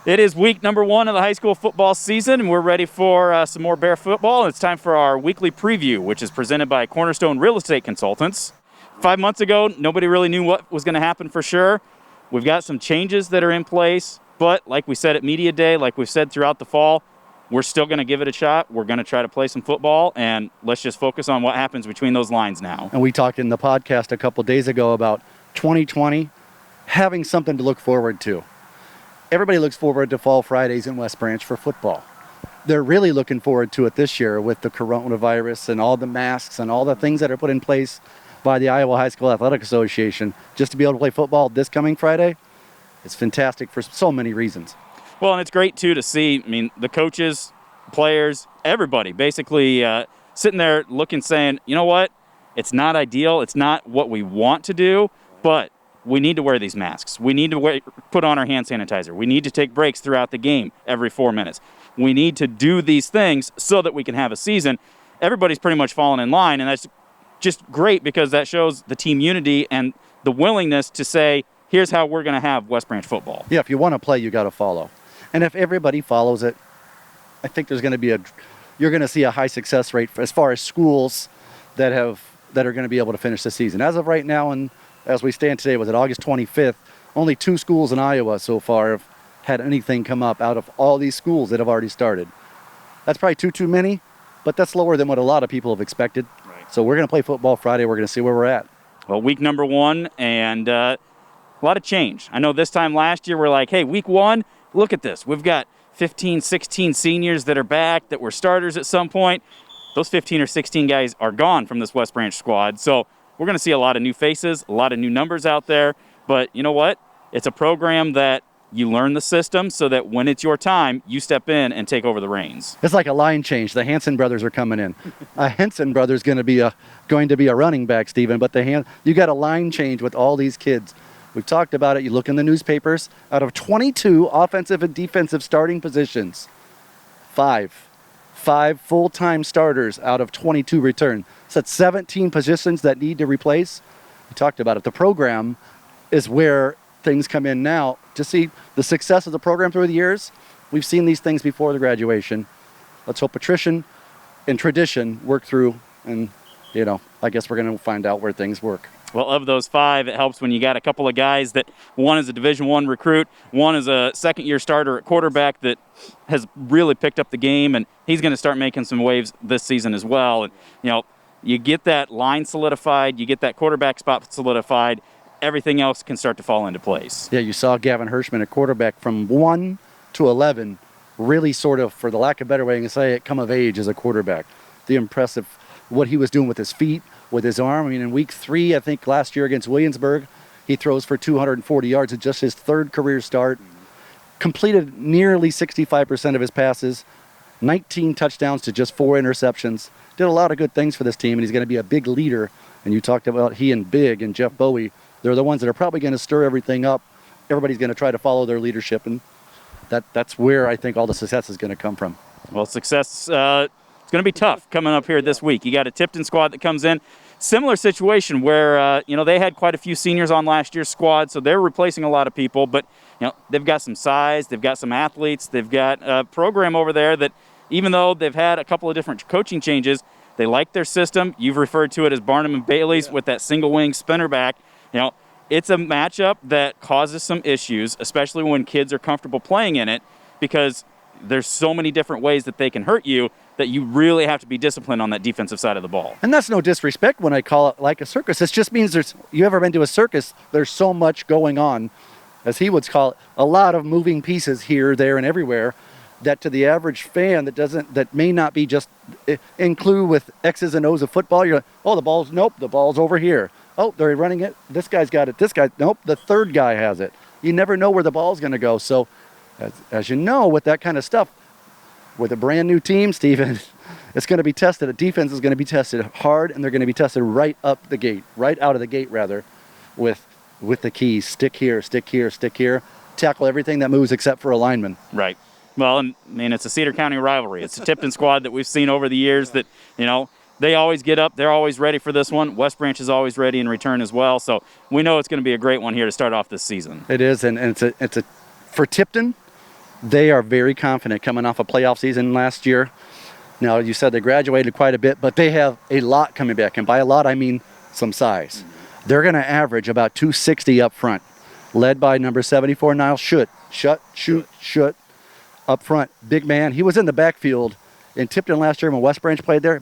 It is week number 1 of the high school football season, and we're ready for some more Bear football. It's time for our weekly preview, which is presented by Cornerstone Real Estate Consultants. 5 months ago, nobody really knew what was going to happen for sure. We've got some changes that are in place, but like we said at Media Day, like we've said throughout the fall, we're still going to give it a shot. We're going to try to play some football, and let's just focus on what happens between those lines now. And we talked in the podcast a couple days ago about 2020 having something to look forward to. Everybody looks forward to Fall Fridays in West Branch for football. They're really looking forward to it this year with the coronavirus and all the masks and all the things that are put in place by the Iowa High School Athletic Association. Just to be able to play football this coming Friday, it's fantastic for so many reasons. Well, and it's great, too, to see, the coaches, players, everybody basically sitting there looking, saying, you know what, it's not ideal, it's not what we want to do, but we need to wear these masks. We need to put on our hand sanitizer. We need to take breaks throughout the game every 4 minutes. We need to do these things so that we can have a season. Everybody's pretty much fallen in line, and that's just great because that shows the team unity and the willingness to say, here's how we're going to have West Branch football. Yeah, if you want to play, you got to follow. And if everybody follows it, I think there's going to be you're going to see a high success rate as far as schools that are going to be able to finish the season. As of right now, and as we stand today, was it August 25th, only 2 schools in Iowa so far have had anything come up out of all these schools that have already started. That's probably too many, but that's lower than what a lot of people have expected. Right. So we're going to play football Friday. We're going to see where we're at. Well, week number 1, and a lot of change. I know this time last year we're like, hey, week 1, look at this. We've got 15, 16 seniors that are back, that were starters at some point. Those 15 or 16 guys are gone from this West Branch squad. So we're going to see a lot of new faces, a lot of new numbers out there. But you know what? It's a program that you learn the system so that when it's your time, you step in and take over the reins. It's like a line change. The Hanson brothers are coming in. A Henson brother's going to be a running back, Stephen. But you got a line change with all these kids. We've talked about it. You look in the newspapers. Out of 22 offensive and defensive starting positions, 5 full-time starters out of 22 return. So that's 17 positions that need to replace. We talked about it. The program is where things come in now. To see the success of the program through the years, we've seen these things before the graduation. Let's hope attrition and tradition work through, and, I guess we're going to find out where things work. Well, of those 5, it helps when you got a couple of guys that one is a Division I recruit, one is a second-year starter at quarterback that has really picked up the game, and he's going to start making some waves this season as well. And, you get that line solidified, you get that quarterback spot solidified, everything else can start to fall into place. Yeah, you saw Gavin Hirschman at quarterback from 1 to 11 really sort of, for the lack of a better way to say it, come of age as a quarterback. The impressive, what he was doing with his feet, with his arm. In week 3, I think last year against Williamsburg, he throws for 240 yards at just his 3rd career start. Completed nearly 65% of his passes, 19 touchdowns to just 4 interceptions. Did a lot of good things for this team, and he's going to be a big leader. And you talked about he and Big and Jeff Bowie. They're the ones that are probably going to stir everything up. Everybody's going to try to follow their leadership, and that's where I think all the success is going to come from. Well, success, it's going to be tough coming up here this week. You got a Tipton squad that comes in. Similar situation where, they had quite a few seniors on last year's squad, so they're replacing a lot of people. But, they've got some size, they've got some athletes, they've got a program over there that even though they've had a couple of different coaching changes, they like their system. You've referred to it as Barnum and Bailey's with that single wing spinner back. It's a matchup that causes some issues, especially when kids are comfortable playing in it, because there's so many different ways that they can hurt you that you really have to be disciplined on that defensive side of the ball. And that's no disrespect when I call it like a circus. It just means you ever been to a circus, there's so much going on, as he would call it, a lot of moving pieces here, there, and everywhere, that to the average fan that may not be just in clue with X's and O's of football, you're like, oh, the ball's over here. Oh, they're running it. This guy's got it. This guy, nope, the third guy has it. You never know where the ball's going to go. So, as you know, with that kind of stuff, with a brand new team, Stephen, it's going to be tested. A defense is going to be tested hard, and they're going to be tested right out of the gate, with the keys. Stick here, stick here, stick here. Tackle everything that moves except for a lineman. Right. Well, it's a Cedar County rivalry. It's a Tipton squad that we've seen over the years that, they always get up. They're always ready for this one. West Branch is always ready in return as well. So we know it's going to be a great one here to start off this season. It is, and it's a for Tipton, They are very confident coming off a playoff season last year. Now, you said they graduated quite a bit, but they have a lot coming back. And by a lot, I mean some size. They're going to average about 260 up front, led by number 74, Niall Shoot up front. Big man. He was in the backfield in Tipton last year when West Branch played there.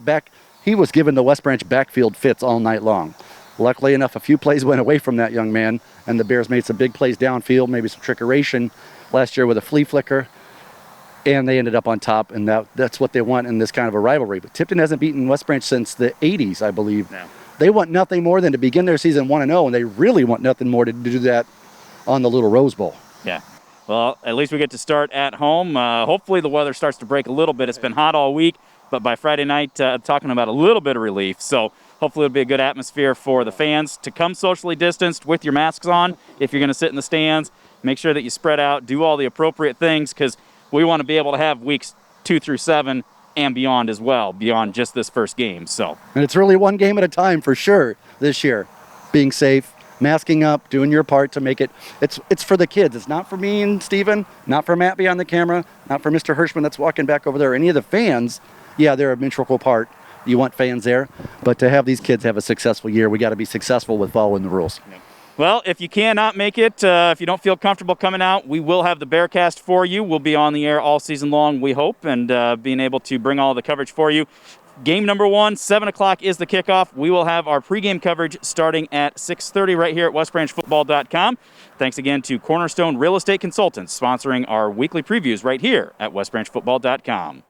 He was given the West Branch backfield fits all night long. Luckily enough, a few plays went away from that young man, and the Bears made some big plays downfield, maybe some trickeration last year with a flea flicker. And they ended up on top, and that's what they want in this kind of a rivalry. But Tipton hasn't beaten West Branch since the 80s, I believe. No. They want nothing more than to begin their season 1-0, and they really want nothing more to do that on the Little Rose Bowl. Yeah. Well, at least we get to start at home. Hopefully the weather starts to break a little bit. It's been hot all week, but by Friday night, talking about a little bit of relief. So hopefully it'll be a good atmosphere for the fans to come socially distanced with your masks on. If you're going to sit in the stands, make sure that you spread out, do all the appropriate things, because we want to be able to have weeks 2 through 7 and beyond as well, beyond just this first game. So, and it's really one game at a time for sure this year. Being safe, masking up, doing your part to make it. It's for the kids. It's not for me and Steven, not for Matt behind the camera, not for Mr. Hirschman that's walking back over there. Any of the fans, yeah, they're an integral part. You want fans there, but to have these kids have a successful year, we got to be successful with following the rules. Yeah. Well, if you cannot make it, if you don't feel comfortable coming out, we will have the Bearcast for you. We'll be on the air all season long, we hope, and being able to bring all the coverage for you. Game number 1, 7 o'clock is the kickoff. We will have our pregame coverage starting at 6:30 right here at westbranchfootball.com. Thanks again to Cornerstone Real Estate Consultants sponsoring our weekly previews right here at westbranchfootball.com.